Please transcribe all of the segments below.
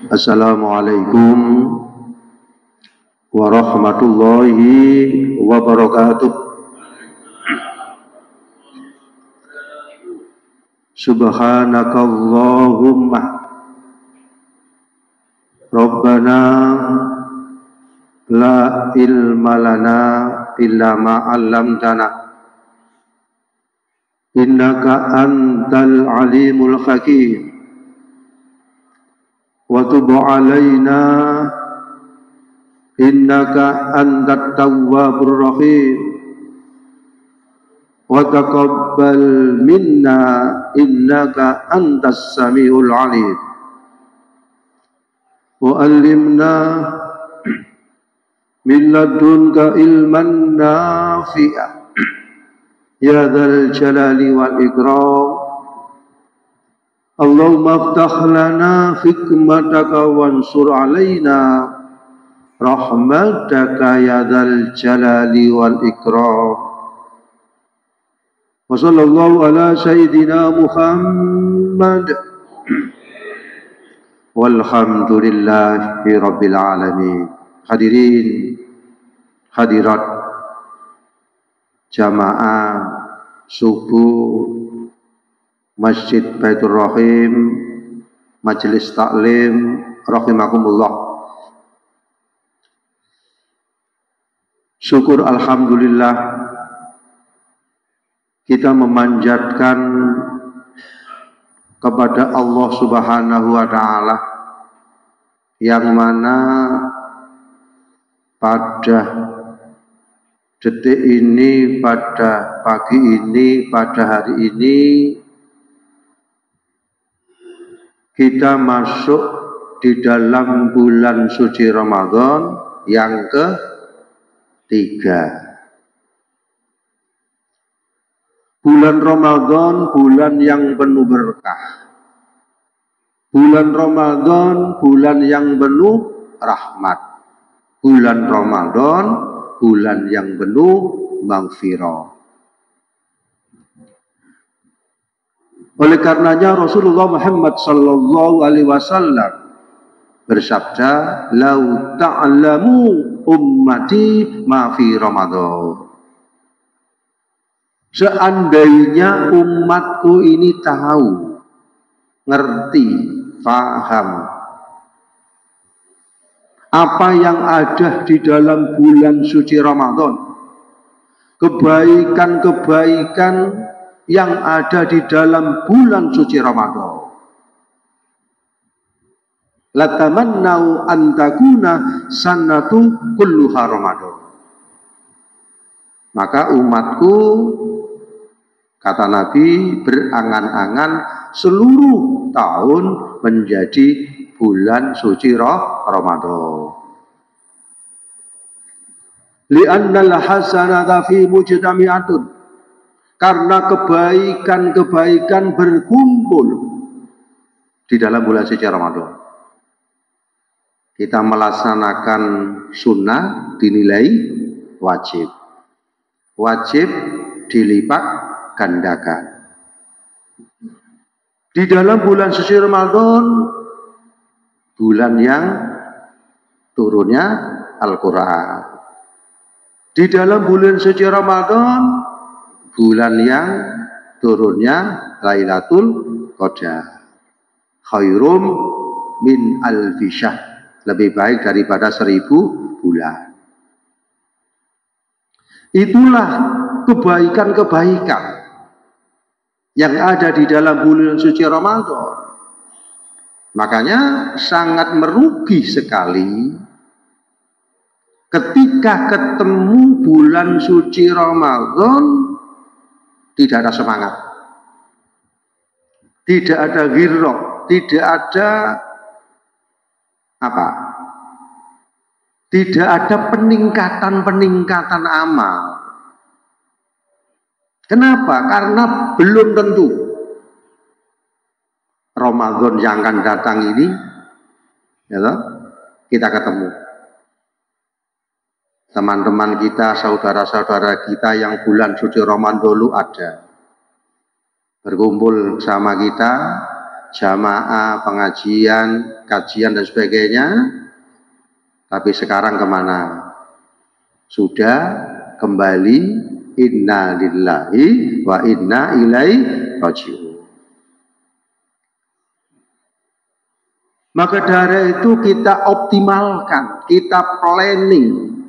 Assalamualaikum warahmatullahi wabarakatuh. Subhanakallahumma Rabbana la ilma lana illa ma 'allamtana innaka antal alimul hakim wa tub 'alaina innaka antat tawwabur rahim wa taqabbal minna innaka antas samiul alim wa 'allimna min ladunka ilman nafi'a ya dzal jalali wal ikram. Allahumma aftah lana hikmataka wansur alaina rahmataka ya dzal jalali wal ikram. Wa sallallahu ala sayyidina Muhammad walhamdulillahi rabbil alamin. Hadirin hadirat jamaah subuh Masjid Baitur Rahim, Majelis Taklim rahimakumullah. Syukur alhamdulillah kita memanjatkan kepada Allah Subhanahu wa taala yang mana pada detik ini, pada pagi ini, pada hari ini kita masuk di dalam bulan suci Ramadan yang ketiga. Bulan Ramadan, bulan yang penuh berkah. Bulan Ramadan, bulan yang penuh rahmat. Bulan Ramadan, bulan yang penuh maghfirah. Oleh karenanya Rasulullah Muhammad sallallahu alaihi wasallam bersabda, "Lau ta'lamu ummati ma fi Ramadan." Seandainya umatku ini tahu, ngerti, paham apa yang ada di dalam bulan suci Ramadan, kebaikan-kebaikan yang ada di dalam bulan suci Ramadan, latamannau antakuna sanatu kulluha Ramadan. Maka umatku, kata Nabi, berangan-angan seluruh tahun menjadi bulan suci Ramadan. Li'annal hasanata fi mujtami'atun, karena kebaikan-kebaikan berkumpul di dalam bulan suci Ramadan. Kita melaksanakan sunnah dinilai wajib. Wajib dilipat gandakan. Di dalam bulan suci Ramadan, bulan yang turunnya Al-Quran. Di dalam bulan suci Ramadan, bulan yang turunnya Lailatul Qadar. Khairum min alfi syahr, lebih baik daripada 1000 bulan. Itulah kebaikan-kebaikan yang ada di dalam bulan suci Ramadan. Makanya sangat merugi sekali ketika ketemu bulan suci Ramadan tidak ada semangat, tidak ada ghirrah, tidak ada apa? Tidak ada peningkatan amal. Kenapa? Karena belum tentu Ramadan yang akan datang ini, ya, kita ketemu. Teman-teman kita, saudara-saudara kita yang bulan suci Ramadan dulu ada. Berkumpul sama kita, jamaah, pengajian, kajian dan sebagainya. Tapi sekarang kemana? Sudah kembali inna lillahi wa inna ilaihi raji'un. Maka dari itu kita optimalkan, kita planning,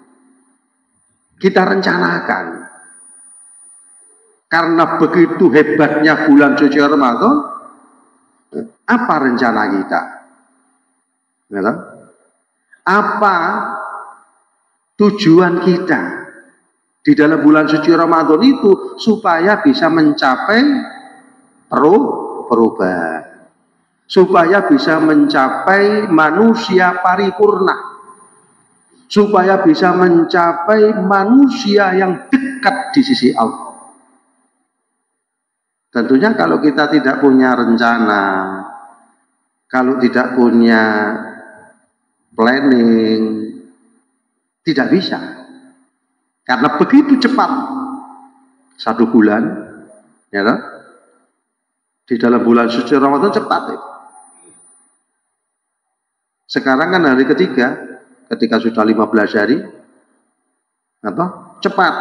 kita rencanakan. Karena begitu hebatnya bulan suci Ramadan, apa rencana kita? Apa tujuan kita di dalam bulan suci Ramadan itu supaya bisa mencapai perubahan, supaya bisa mencapai manusia paripurna, supaya bisa mencapai manusia yang dekat di sisi Allah. Tentunya kalau kita tidak punya rencana, kalau tidak punya planning, tidak bisa. Karena begitu cepat 1 bulan, ya kan? Di dalam bulan suci Ramadan cepat ya. Sekarang kan hari ketiga, ketika sudah 15 hari, cepat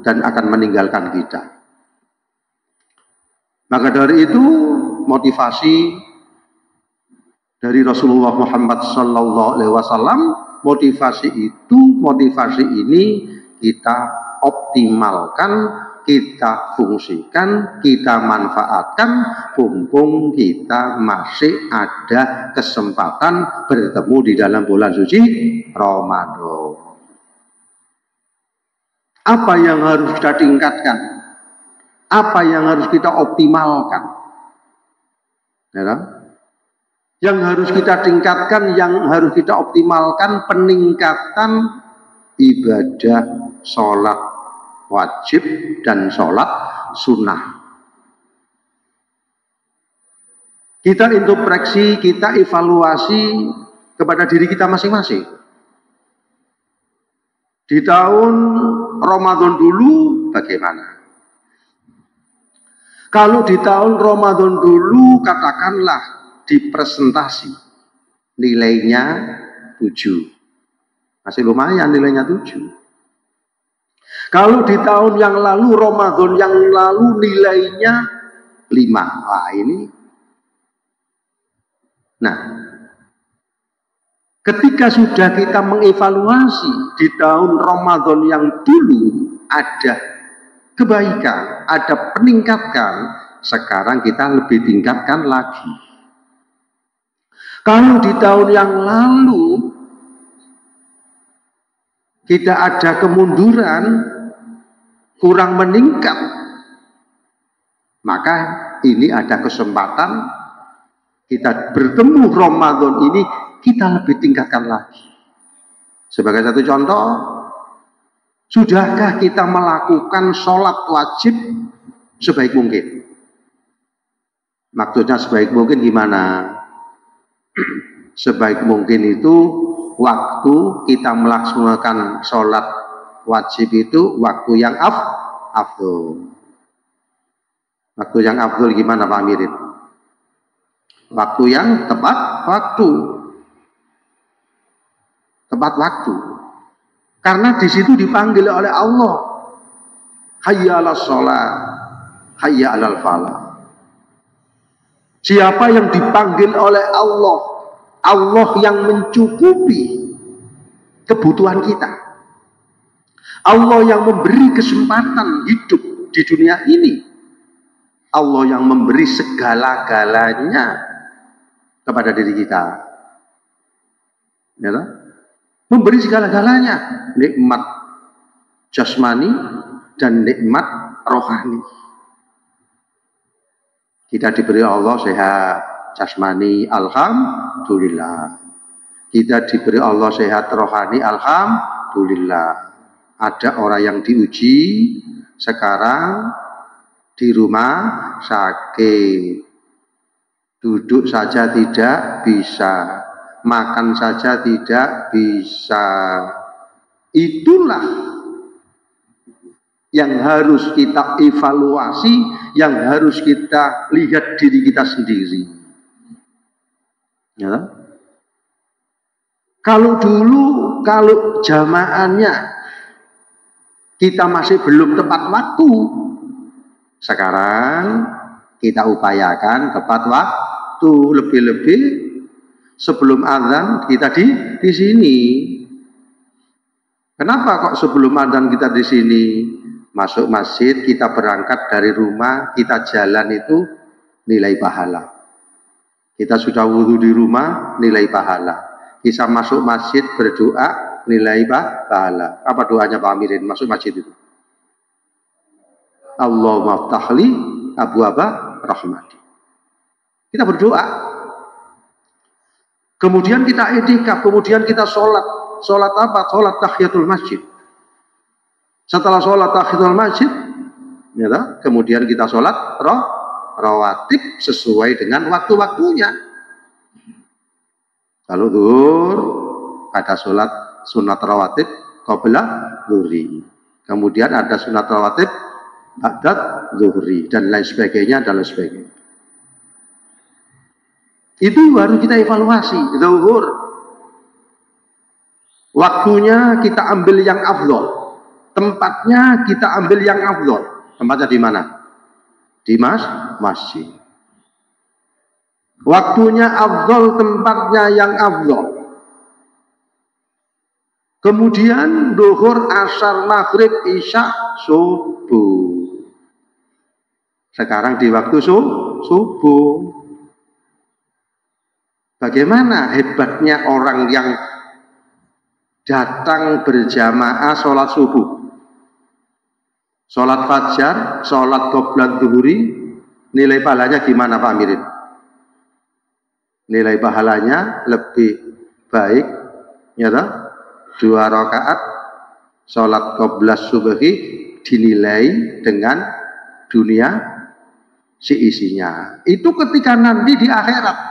dan akan meninggalkan kita. Maka dari itu motivasi dari Rasulullah Muhammad SAW, motivasi ini kita optimalkan, kita fungsikan, kita manfaatkan, mumpung kita masih ada kesempatan bertemu di dalam bulan suci Ramadan. Apa yang harus kita tingkatkan? Apa yang harus kita optimalkan? Ya kan? Yang harus kita tingkatkan, yang harus kita optimalkan, peningkatan ibadah sholat wajib dan sholat sunnah. Kita introspeksi, kita evaluasi kepada diri kita masing-masing. Di tahun Ramadan dulu bagaimana? Kalau di tahun Ramadan dulu katakanlah di presentasi nilainya 7. Masih lumayan nilainya 7. Kalau di tahun yang lalu, Ramadan yang lalu nilainya 5. Wah ini. Nah, ketika sudah kita mengevaluasi di tahun Ramadan yang dulu ada kebaikan, ada peningkatkan, sekarang kita lebih tingkatkan lagi. Kalau di tahun yang lalu kita ada kemunduran, kurang meningkat, maka ini ada kesempatan kita bertemu Ramadan ini, kita lebih tingkatkan lagi. Sebagai satu contoh, sudahkah kita melakukan sholat wajib sebaik mungkin? Maksudnya sebaik mungkin gimana? Sebaik mungkin itu waktu kita melaksanakan sholat wajib itu waktu yang afdol. Waktu yang afdol gimana Pak Mirip? Waktu yang tepat waktu. Tepat waktu. Karena di situ dipanggil oleh Allah, hayya 'alas shalah, hayya 'alal falah. Siapa yang dipanggil oleh Allah, Allah yang mencukupi kebutuhan kita, Allah yang memberi kesempatan hidup di dunia ini, Allah yang memberi segala-galanya kepada diri kita, ya, memberi segala-galanya, nikmat jasmani dan nikmat rohani. Kita diberi Allah sehat jasmani, alhamdulillah. Kita diberi Allah sehat rohani, alhamdulillah. Ada orang yang diuji sekarang di rumah sakit, duduk saja tidak bisa, makan saja tidak bisa. Itulah yang harus kita evaluasi, yang harus kita lihat diri kita sendiri. Ya. Kalau dulu, kalau jamaahnya kita masih belum tepat waktu, sekarang kita upayakan tepat waktu, lebih-lebih sebelum azan kita di sini. Kenapa kok sebelum azan kita di sini? Masuk masjid, kita berangkat dari rumah, kita jalan itu nilai pahala. Kita sudah wudhu di rumah, nilai pahala. Kita masuk masjid berdoa, nilai pahala. Apa doanya Pak Amirin masuk masjid itu? Allahumma ftahli abwaaba rahmati. Kita berdoa. Kemudian kita i'tikaf, kemudian kita sholat. Sholat apa? Sholat tahiyatul masjid. Setelah sholat tahiyatul masjid, ya, kemudian kita sholat rawatib sesuai dengan waktu-waktunya. Kalau zuhur, ada sholat sunat rawatib qabla zuhri. Kemudian ada sunat rawatib ba'da zuhri dan lain sebagainya dan lain sebagainya. Itu baru kita evaluasi. Zuhur, waktunya kita ambil yang afdol, tempatnya kita ambil yang afdol. Tempatnya di mana? Di masjid. Waktunya afdol, tempatnya yang afdol. Kemudian duhur, asar, maghrib, isya, subuh. Sekarang di waktu subuh. Bagaimana hebatnya orang yang datang berjamaah sholat subuh, sholat fajar, sholat qoblat zuhri, nilai pahalanya gimana Pak Amirin? Nilai pahalanya lebih baik, ya, 2 rakaat sholat qoblat subuhi dinilai dengan dunia seisinya. Itu ketika nanti di akhirat.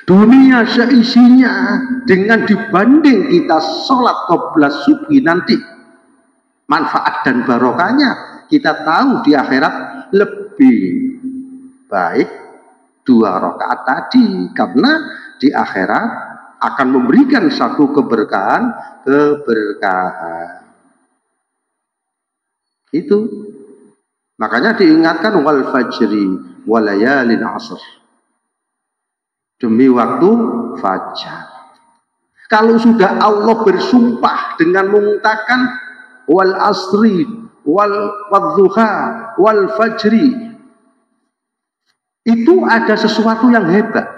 Dunia seisinya dengan dibanding kita sholat qoblat subuh nanti, manfaat dan barokahnya kita tahu di akhirat lebih baik 2 rakaat tadi, karena di akhirat akan memberikan satu keberkahan. Itu makanya diingatkan wal fajri walayalin asr, demi waktu fajar. Kalau sudah Allah bersumpah dengan mengatakan wal asri wal wadduha wal fajri, itu ada sesuatu yang hebat.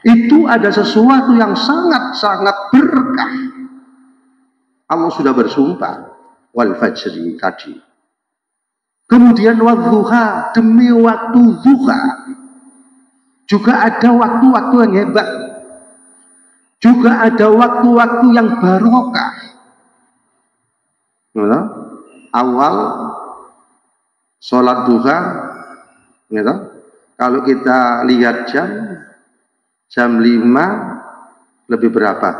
Itu ada sesuatu yang sangat-sangat berkah. Allah sudah bersumpah wal fajri tadi. Kemudian wadduha, demi waktu duha. Juga ada waktu-waktu yang hebat. Juga ada waktu-waktu yang barokah. Awal sholat duha, gitu. Kalau kita lihat jam 5 lebih berapa?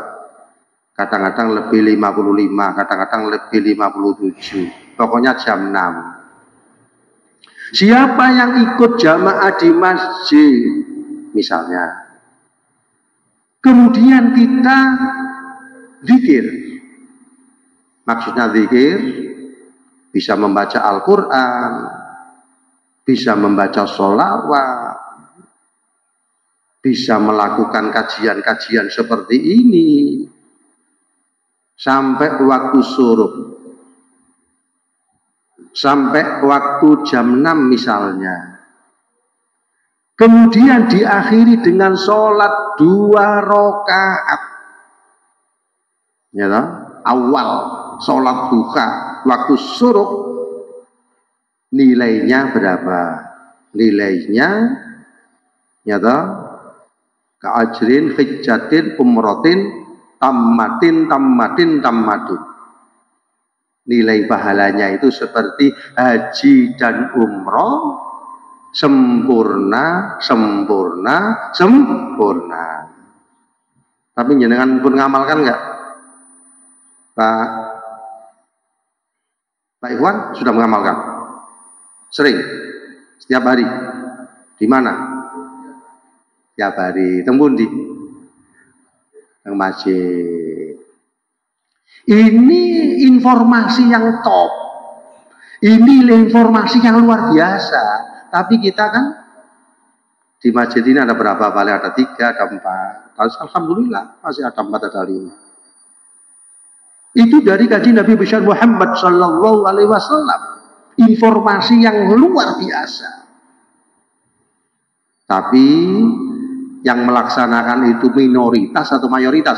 Kadang-kadang lebih 55, kadang-kadang lebih 57. Pokoknya jam 6. Siapa yang ikut jamaah di masjid misalnya, kemudian kita zikir, maksudnya zikir bisa membaca Al-Quran, bisa membaca sholawat, bisa melakukan kajian-kajian seperti ini sampai waktu suruh, sampai waktu jam 6 misalnya. Kemudian diakhiri dengan sholat 2 rakaat. Ya, awal sholat duha waktu suruh, nilainya berapa? Nilainya, ya, ka'ajrin hijjatin umrotin tammatin. Nilai pahalanya itu seperti haji dan umroh, sempurna. Tapi jenengan pun ngamalkan nggak, Pak Ikhwan? Sudah mengamalkan? Sering? Setiap hari? Di mana? tiap hari. Teng pundi? Teng masjid. Ini informasi yang top. Ini informasi yang luar biasa. Tapi kita kan di masjid ini ada berapa? Paling ada 3, ada 4. Alhamdulillah masih ada 4, ada 5. Itu dari kaji Nabi besar Muhammad Sallallahu Alaihi Wasallam. Informasi yang luar biasa. Tapi yang melaksanakan itu minoritas atau mayoritas?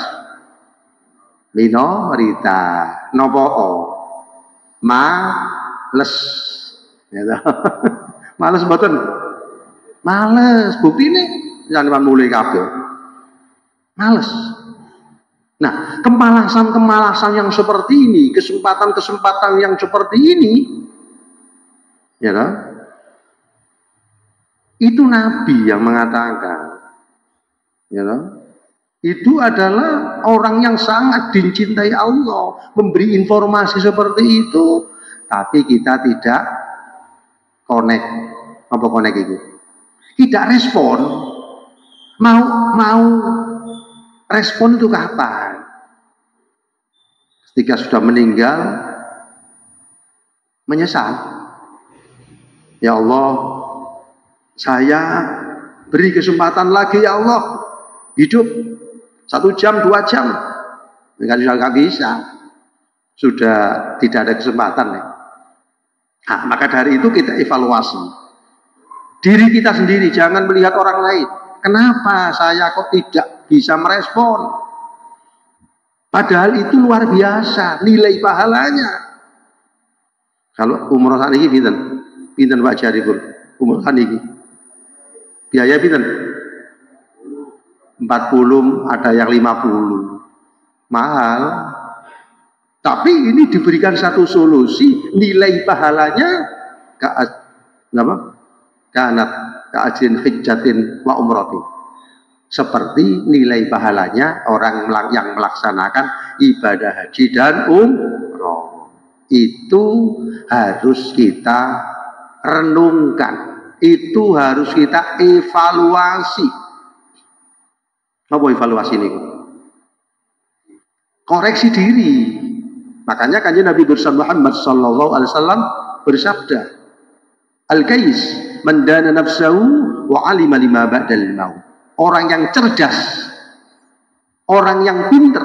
Minoritas. Nopo? Males. Males mboten? Males. Bukti ini jangan mulai kabeh. Males. Nah, kemalasan-kemalasan yang seperti ini, kesempatan-kesempatan yang seperti ini, ya kan? Itu Nabi yang mengatakan, ya kan? Itu adalah orang yang sangat dicintai Allah, memberi informasi seperti itu, tapi kita tidak connect. Apa connect itu? Tidak respon. Mau respon itu kapan? Ketika sudah meninggal, menyesal. Ya Allah, saya beri kesempatan lagi ya Allah, hidup 1 jam, 2 jam, nggak bisa, sudah tidak ada kesempatan ya. Nah, maka dari itu kita evaluasi diri kita sendiri, jangan melihat orang lain. Kenapa saya kok tidak bisa merespon? Padahal itu luar biasa nilai pahalanya. Kalau umroh saat ini pinten Pak Jaripur, umroh saat ini biaya pinten 40, ada yang 50, mahal. Tapi ini diberikan satu solusi, nilai pahalanya kanat ka'ajrin hijjatin wa umrati. Seperti nilai pahalanya orang yang melaksanakan ibadah haji dan umroh. Itu harus kita renungkan, itu harus kita evaluasi. Apa evaluasi ini? Koreksi diri. Makanya kanjeng Nabi besar Muhammad Sallallahu Alaihi Wasallam bersabda, Al-Qais man dana nafsahu wa alima lima ba'dal maut. Orang yang cerdas, orang yang pinter.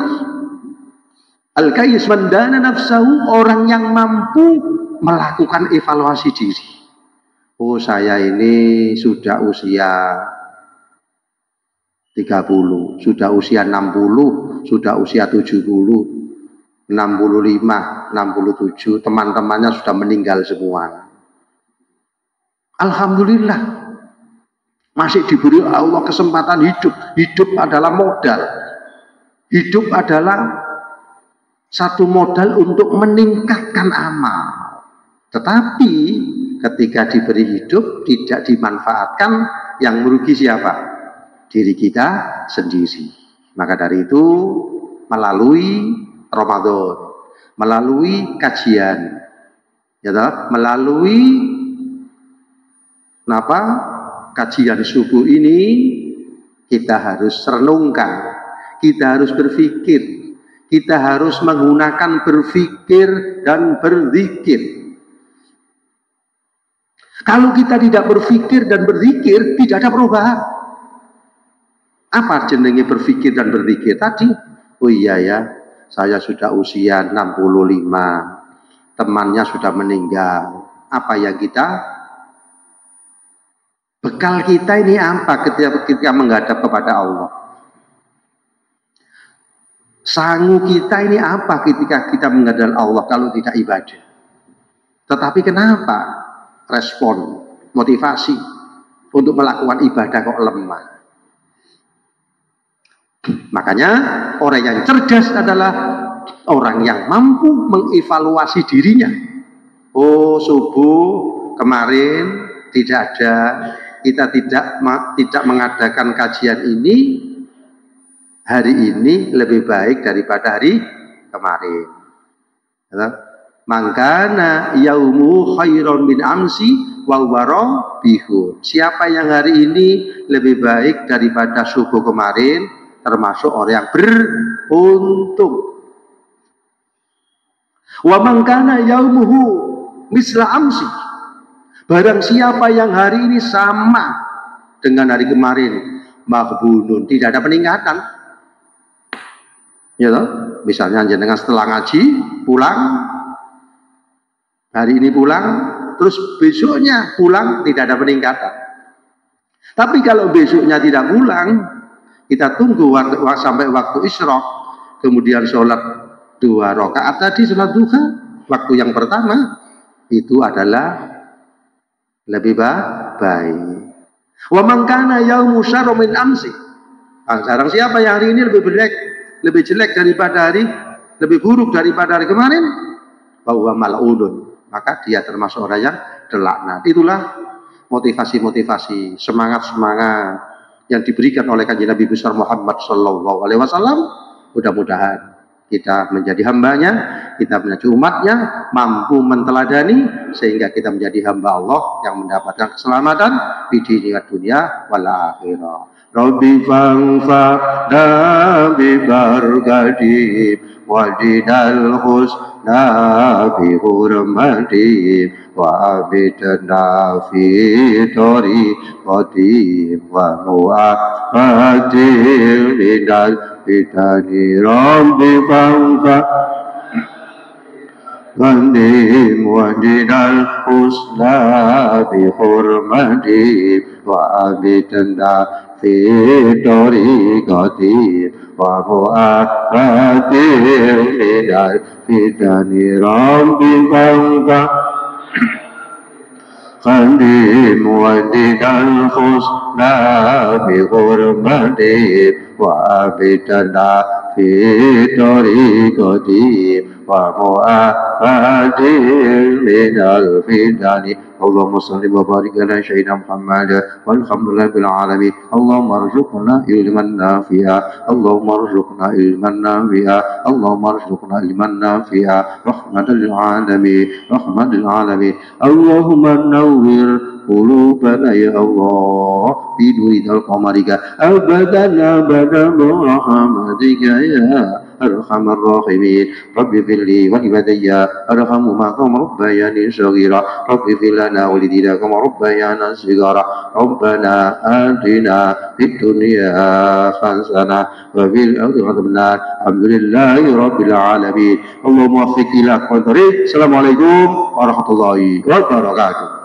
Al-Qais man dana nafsahu, orang yang mampu melakukan evaluasi diri. Oh, saya ini sudah usia 30, sudah usia 60, sudah usia 70, 65, 67, teman-temannya sudah meninggal semua. Alhamdulillah, masih diberi Allah kesempatan hidup. Hidup adalah modal. Hidup adalah satu modal untuk meningkatkan amal. Tetapi ketika diberi hidup tidak dimanfaatkan, yang merugi siapa? Diri kita sendiri. Maka dari itu melalui Ramadan, melalui kajian, ya toh, melalui kajian subuh ini, kita harus renungkan, kita harus berpikir, kita harus menggunakan berpikir dan berzikir. Kalau kita tidak berpikir dan berzikir, tidak ada perubahan. Apa jenenge berpikir dan berzikir tadi? Oh iya ya, saya sudah usia 65, temannya sudah meninggal. Apa yang bekal kita ini apa ketika menghadap kepada Allah? Sangu kita ini apa ketika kita menghadap Allah kalau tidak ibadah? Tetapi kenapa respon, motivasi untuk melakukan ibadah kok lemah? Makanya orang yang cerdas adalah orang yang mampu mengevaluasi dirinya. Oh, subuh kemarin tidak ada, kita tidak mengadakan kajian ini, hari ini lebih baik daripada hari kemarin. Mangkana yaumu khairon min amsi wa huwa rabihun. Siapa yang hari ini lebih baik daripada subuh kemarin, termasuk orang yang beruntung. Wa man kana yaumuhu misla amsi. Barang siapa yang hari ini sama dengan hari kemarin, maghbunun, tidak ada peningkatan. Ya toh? Misalnya jenengan setelah ngaji pulang, hari ini pulang, terus besoknya pulang, tidak ada peningkatan. Tapi kalau besoknya tidak pulang, kita tunggu sampai waktu isyraq, kemudian sholat 2 rakaat tadi, sholat duha, waktu yang pertama itu adalah lebih baik. Wa man kana yaumu syarrun min amsi. Sekarang siapa yang hari ini lebih jelek daripada hari, lebih buruk daripada hari kemarin, bahwa mal'unun, maka dia termasuk orang yang terlaknat. Itulah motivasi-motivasi, semangat-semangat yang diberikan oleh Kanjeng Nabi besar Muhammad sallallahu alaihi wasallam. Mudah-mudahan kita menjadi hambanya, kita menjadi umatnya, mampu menteladani, sehingga kita menjadi hamba Allah yang mendapatkan keselamatan di dunia wal akhirah. Rabbi fangfa'na bi barakati wadinal husna bi hurmati wa abidna fi tariqati wa mu'afatil lidal bidani Rabbi fangfa'na Gandim wadinal husna bi hurmati wa abidna fi tariqati wa mu'affati lidal fitani Rabbi fangfa Gandim wadinal husna bi hurmati wa abidna fi tariqati wa mu'afatin minal fitani. Allahumma salli wa barik ala sayyidina Muhammad walhamdulillahi bil alamin. Allahumma arzuqna ilman nafi'a, Allahumma arzuqna ilman nafi'a, Allahumma arzuqna ilman nafi'a, rahmatan lil alamin, rahmatan lil alamin. Allahumma nawwir qulubana ya Allah fi nuridal qamarika abadan abadan rahmatika ya arhamar rahimin. Rabbi firli wa ibadiyya arhamuma kama rabbayani shaghira. Rabbi fir lana wa lidina kama rabbayana shighara. Rabbana atina fid dunya hasanah wa fil akhirati hasanah. Alhamdulillahi rabbil alamin. Allahumma waffiq ila aqwamit thariq. Assalamualaikum warahmatullahi wabarakatuh.